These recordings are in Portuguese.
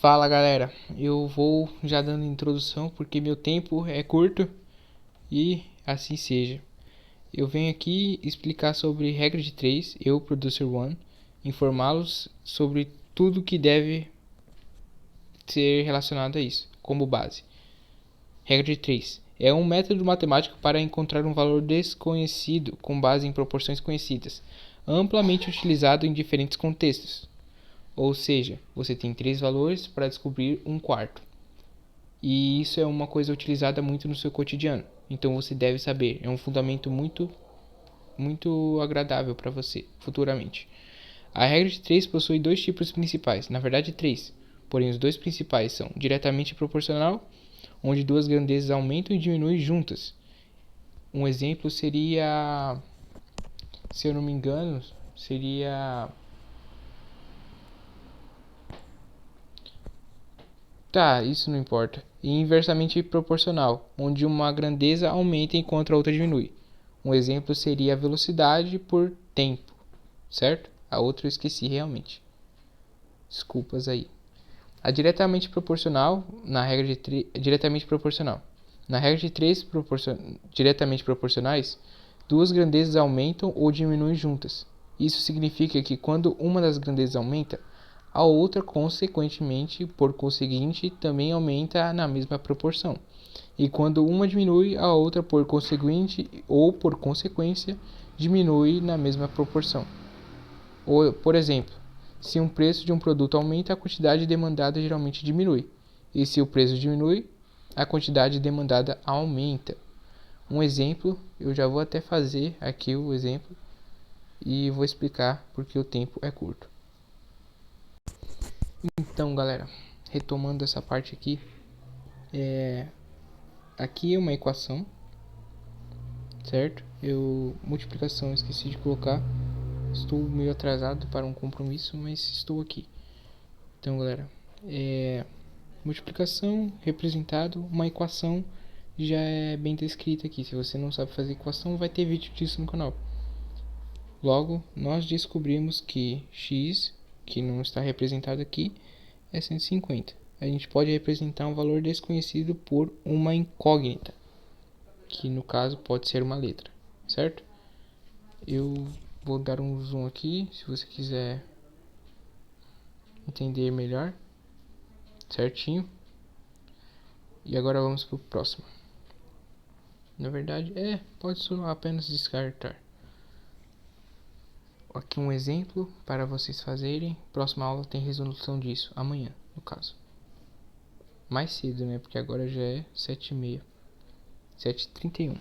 Fala galera, eu vou já dando introdução porque meu tempo é curto e assim seja. Eu venho aqui explicar sobre regra de 3, eu, Producer One, informá-los sobre tudo que deve ser relacionado a isso, como base. Regra de 3 é um método matemático para encontrar um valor desconhecido com base em proporções conhecidas, amplamente utilizado em diferentes contextos. Ou seja, você tem 3 valores para descobrir um quarto. E isso é uma coisa utilizada muito no seu cotidiano. Então você deve saber. É um fundamento muito agradável para você futuramente. A regra de 3 possui dois tipos principais. Na verdade, 3. Porém, os dois principais são diretamente proporcional, onde duas grandezas aumentam e diminuem juntas. Um exemplo seria, se eu não me engano, seria... Tá, isso não importa. E inversamente proporcional, onde uma grandeza aumenta enquanto a outra diminui. Um exemplo seria a velocidade por tempo, certo? A outra eu esqueci realmente. Desculpas aí. A diretamente proporcional, na regra de diretamente proporcional. Na regra de três diretamente proporcionais, duas grandezas aumentam ou diminuem juntas. Isso significa que quando uma das grandezas aumenta, a outra, consequentemente, por conseguinte, também aumenta na mesma proporção. E quando uma diminui, a outra, por conseguinte ou por consequência, diminui na mesma proporção. Ou, por exemplo, se o preço de um produto aumenta, a quantidade demandada geralmente diminui. E se o preço diminui, a quantidade demandada aumenta. Um exemplo, eu já vou até fazer aqui o exemplo e vou explicar porque o tempo é curto. Então, galera, retomando essa parte aqui, aqui é uma equação, certo? Multiplicação, eu esqueci de colocar. Estou meio atrasado para um compromisso, mas estou aqui. Então, galera, multiplicação representado, uma equação já é bem descrita aqui. Se você não sabe fazer equação, vai ter vídeo disso no canal. Logo, nós descobrimos que x, que não está representado aqui, é 150. A gente pode representar um valor desconhecido por uma incógnita, que no caso pode ser uma letra, certo? Eu vou dar um zoom aqui, se você quiser entender melhor, certinho. E agora vamos para o próximo. Na verdade, pode só apenas descartar. Aqui um exemplo para vocês fazerem. Próxima aula tem resolução disso, amanhã, no caso. Mais cedo, né? Porque agora já é 7h30. 7h31.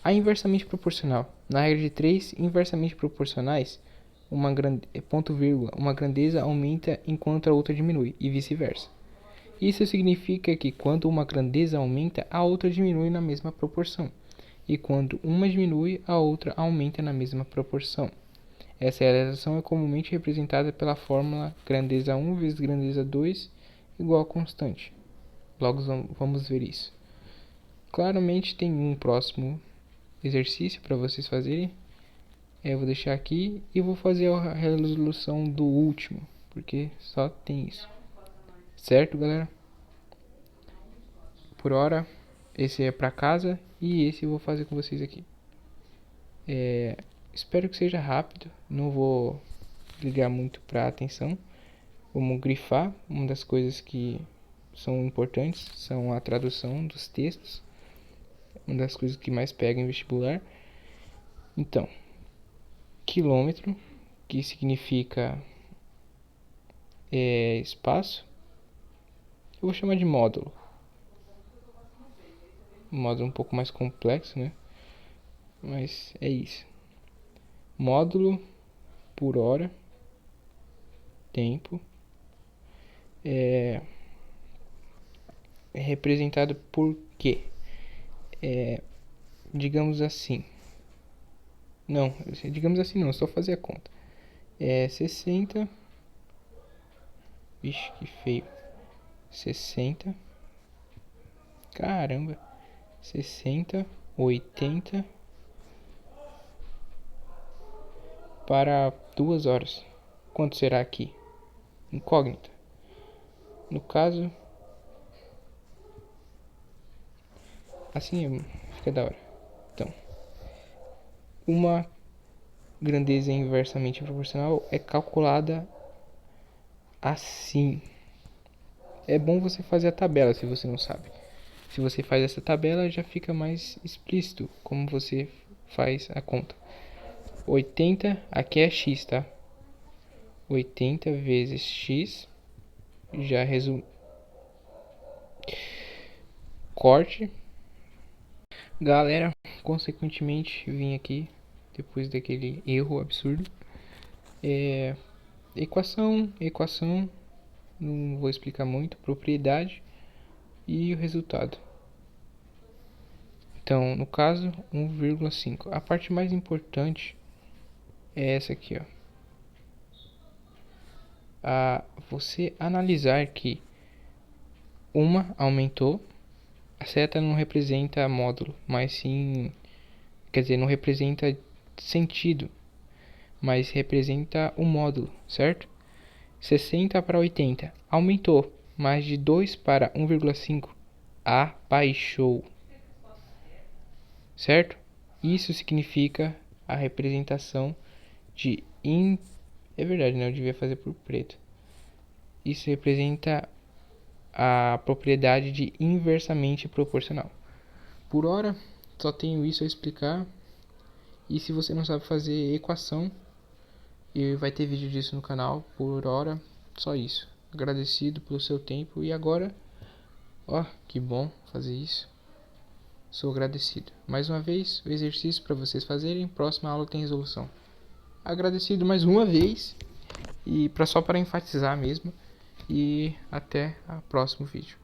A inversamente proporcional. Na regra de 3 inversamente proporcionais, ponto vírgula, uma grandeza aumenta enquanto a outra diminui, e vice-versa. Isso significa que quando uma grandeza aumenta, a outra diminui na mesma proporção. E quando uma diminui, a outra aumenta na mesma proporção. Essa relação é comumente representada pela fórmula grandeza 1 vezes grandeza 2 igual a constante. Logo vamos ver isso. Claramente tem um próximo exercício para vocês fazerem. Eu vou deixar aqui e vou fazer a resolução do último, porque só tem isso. Certo, galera? Por hora, esse é para casa e esse eu vou fazer com vocês aqui. Espero que seja rápido, não vou ligar muito para atenção. Vamos grifar. Uma das coisas que são importantes são a tradução dos textos, uma das coisas que mais pega em vestibular. Então, quilômetro, que significa espaço, eu vou chamar de módulo. Um módulo um pouco mais complexo, né? Mas é isso. Módulo por hora, tempo, é representado por quê? Digamos assim. Não, digamos assim não, só fazer a conta. 60. Vixe, que feio. 60. Caramba. 60, 80 para 2 horas. Quanto será aqui? Incógnita. No caso, assim fica da hora. Então, uma grandeza inversamente proporcional é calculada assim. É bom você fazer a tabela se você não sabe. Se você faz essa tabela, já fica mais explícito como você faz a conta. 80, aqui é x, tá? 80 vezes x, já resumo. Corte. Galera, consequentemente, vim aqui, depois daquele erro absurdo. Equação, não vou explicar muito. Propriedade e o resultado. Então, no caso, 1,5. A parte mais importante é essa aqui, ó. Você analisar que uma aumentou, a seta não representa módulo, mas sim, quer dizer, não representa sentido, mas representa o módulo, certo? 60 para 80, aumentou, mas de 2 para 1,5, abaixou, certo? Isso significa a representação de é verdade, né? Eu devia fazer por preto. Isso representa a propriedade de inversamente proporcional. Por hora, só tenho isso a explicar. E se você não sabe fazer equação, vai ter vídeo disso no canal. Por hora, só isso. Agradecido pelo seu tempo. E agora, ó, que bom fazer isso. Sou agradecido. Mais uma vez, o exercício para vocês fazerem. Próxima aula tem resolução. Agradecido mais uma vez. E só para enfatizar mesmo. E até o próximo vídeo.